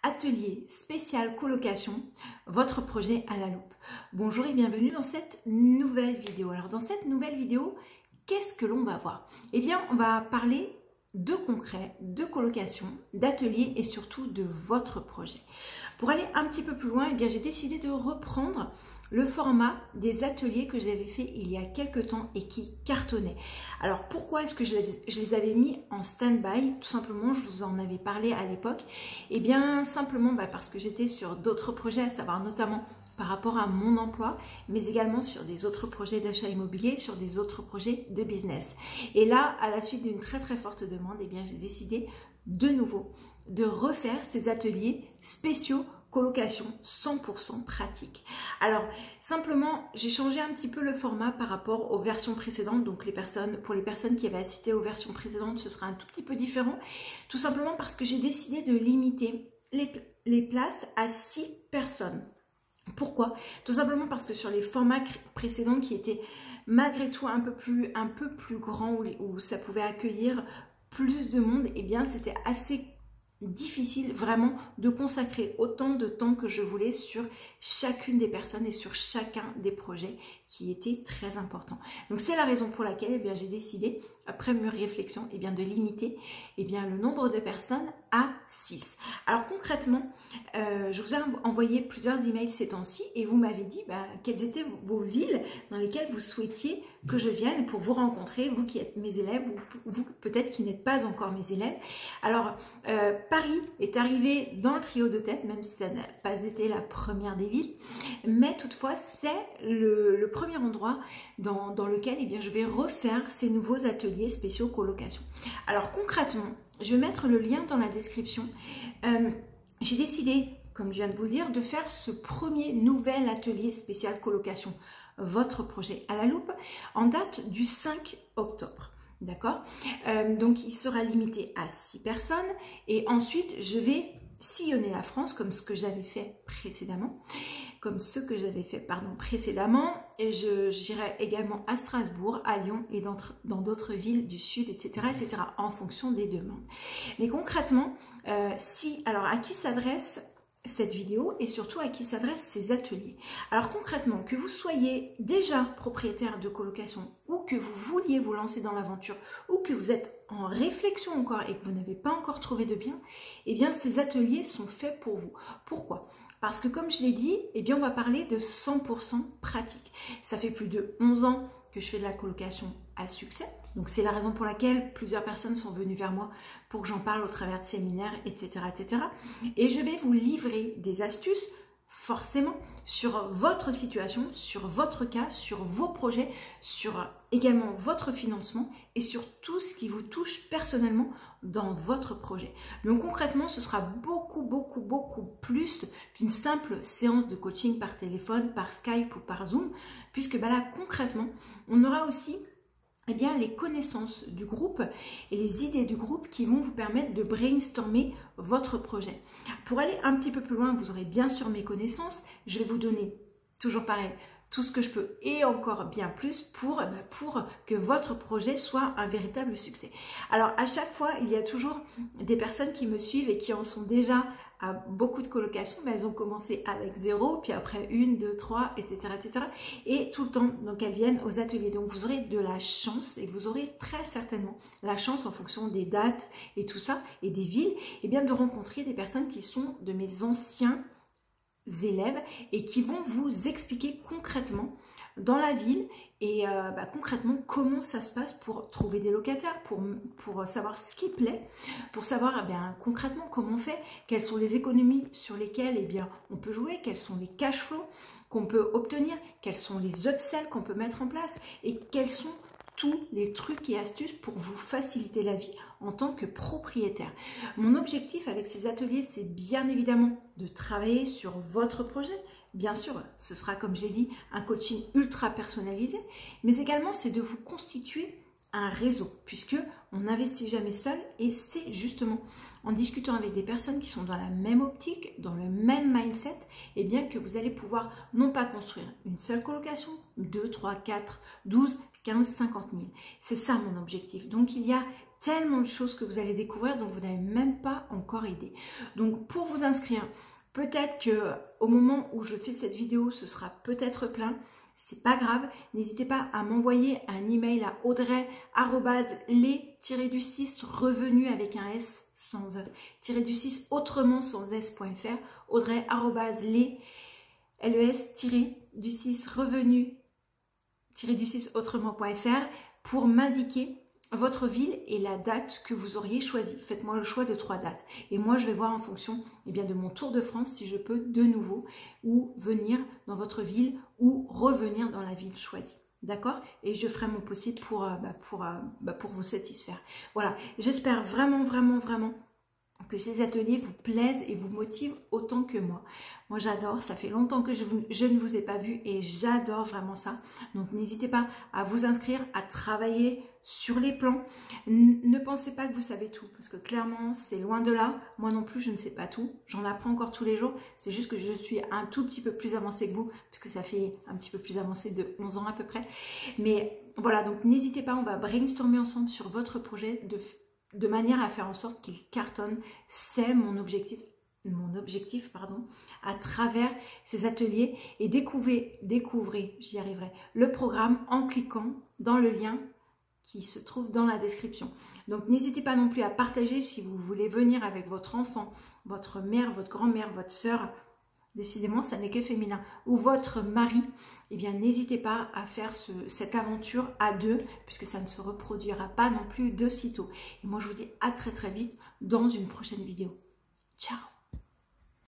atelier spécial colocation, votre projet à la loupe. Bonjour et bienvenue dans cette nouvelle vidéo. Alors dans cette nouvelle vidéo, qu'est-ce que l'on va voir? Eh bien, on va parler de concret, de colocation, d'atelier et surtout de votre projet. Pour aller un petit peu plus loin, eh bien, j'ai décidé de reprendre le format des ateliers que j'avais fait il y a quelques temps et qui cartonnaient. Alors pourquoi est-ce que je les avais mis en stand-by? Tout simplement, je vous en avais parlé à l'époque. Eh bien simplement parce que j'étais sur d'autres projets, à savoir notamment par rapport à mon emploi, mais également sur des autres projets d'achat immobilier, sur des autres projets de business. Et là, à la suite d'une très forte demande, eh bien j'ai décidé de nouveau de refaire ces ateliers spéciaux colocation 100% pratique. Alors simplement j'ai changé un petit peu le format par rapport aux versions précédentes, donc pour les personnes qui avaient assisté aux versions précédentes, ce sera un tout petit peu différent, tout simplement parce que j'ai décidé de limiter les places à 6 personnes. Pourquoi? Tout simplement parce que sur les formats précédents qui étaient malgré tout un peu plus grands, où ça pouvait accueillir plus de monde, eh bien c'était assez difficile vraiment de consacrer autant de temps que je voulais sur chacune des personnes et sur chacun des projets qui étaient très importants. Donc c'est la raison pour laquelle j'ai décidé, après mûre réflexion, de limiter le nombre de personnes à 6. Alors concrètement, je vous ai envoyé plusieurs emails ces temps-ci et vous m'avez dit quelles étaient vos villes dans lesquelles vous souhaitiez que je vienne pour vous rencontrer, vous qui êtes mes élèves ou vous peut-être qui n'êtes pas encore mes élèves. Alors Paris est arrivé dans le trio de tête, même si ça n'a pas été la première des villes, mais toutefois c'est le premier endroit dans lequel je vais refaire ces nouveaux ateliers spéciaux colocation. Alors concrètement, je vais mettre le lien dans la description. J'ai décidé, comme je viens de vous le dire, de faire ce premier nouvel atelier spécial colocation, votre projet à la loupe, en date du 5 octobre. D'accord? Donc il sera limité à 6 personnes et ensuite je vais sillonner la France comme ce que j'avais fait précédemment, et j'irai également à Strasbourg, à Lyon et dans d'autres villes du sud, etc., en fonction des demandes. Mais concrètement, alors à qui s'adresse cette vidéo et surtout à qui s'adressent ces ateliers? Alors concrètement, que vous soyez déjà propriétaire de colocation ou que vous vouliez vous lancer dans l'aventure ou que vous êtes en réflexion encore et que vous n'avez pas encore trouvé de bien, eh bien ces ateliers sont faits pour vous. Pourquoi? Parce que comme je l'ai dit, on va parler de 100% pratique. Ça fait plus de 11 ans que je fais de la colocation à succès. Donc c'est la raison pour laquelle plusieurs personnes sont venues vers moi pour que j'en parle au travers de séminaires, etc., etc. Et je vais vous livrer des astuces forcément sur votre situation, sur votre cas, sur vos projets, sur également votre financement et sur tout ce qui vous touche personnellement dans votre projet. Donc concrètement, ce sera beaucoup plus qu'une simple séance de coaching par téléphone, par Skype ou par Zoom, puisque là concrètement, on aura aussi les connaissances du groupe et les idées du groupe qui vont vous permettre de brainstormer votre projet. Pour aller un petit peu plus loin, vous aurez bien sûr mes connaissances. Je vais vous donner, toujours pareil, tout ce que je peux et encore bien plus pour que votre projet soit un véritable succès. Alors à chaque fois, il y a toujours des personnes qui me suivent et qui en sont déjà à beaucoup de colocations, mais elles ont commencé avec 0, puis après 1, 2, 3, etc. Et tout le temps, donc elles viennent aux ateliers. Donc vous aurez de la chance et vous aurez très certainement la chance en fonction des dates et tout ça, et des villes, de rencontrer des personnes qui sont de mes anciens élèves et qui vont vous expliquer concrètement dans la ville et concrètement comment ça se passe pour trouver des locataires, pour savoir ce qui plaît, pour savoir concrètement comment on fait, quelles sont les économies sur lesquelles on peut jouer, quels sont les cash flows qu'on peut obtenir, quels sont les upsells qu'on peut mettre en place et quels sont tous les trucs et astuces pour vous faciliter la vie en tant que propriétaire. Mon objectif avec ces ateliers, c'est bien évidemment de travailler sur votre projet. Bien sûr, ce sera, comme je l'ai dit, un coaching ultra personnalisé, mais également c'est de vous constituer un réseau, puisque on n'investit jamais seul et c'est justement en discutant avec des personnes qui sont dans la même optique, dans le même mindset, que vous allez pouvoir non pas construire une seule colocation, 2, 3, 4, 12, 15, 50 000. C'est ça mon objectif. Donc il y a tellement de choses que vous allez découvrir dont vous n'avez même pas encore idée. Donc pour vous inscrire, peut-être que au moment où je fais cette vidéo, ce sera peut-être plein. C'est pas grave, n'hésitez pas à m'envoyer un email à audrey@les-du6 revenu avec un S sans -du6 autrement sans s.fr, audrey@les-du6 revenu-du6 autrement.fr pour m'indiquer votre ville et la date que vous auriez choisie. Faites-moi le choix de 3 dates. Et moi, je vais voir en fonction de mon tour de France si je peux de nouveau ou venir dans votre ville ou revenir dans la ville choisie. D'accord? Et je ferai mon possible pour vous satisfaire. Voilà. J'espère vraiment que ces ateliers vous plaisent et vous motivent autant que moi. Moi, j'adore. Ça fait longtemps que je ne vous ai pas vu et j'adore vraiment ça. Donc, n'hésitez pas à vous inscrire, à travailler sur les plans. Ne pensez pas que vous savez tout, parce que clairement, c'est loin de là. Moi non plus, je ne sais pas tout. J'en apprends encore tous les jours. C'est juste que je suis un tout petit peu plus avancée que vous, puisque ça fait un petit peu plus avancé de 11 ans à peu près. Mais voilà, donc n'hésitez pas, on va brainstormer ensemble sur votre projet de manière à faire en sorte qu'il cartonne. C'est mon objectif à travers ces ateliers, et découvrez, j'y arriverai, le programme en cliquant dans le lien qui se trouve dans la description. Donc n'hésitez pas non plus à partager si vous voulez venir avec votre enfant, votre mère, votre grand-mère, votre sœur, décidément ça n'est que féminin, ou votre mari. Eh bien n'hésitez pas à faire cette aventure à 2, puisque ça ne se reproduira pas non plus de sitôt. Et moi je vous dis à très vite dans une prochaine vidéo. Ciao!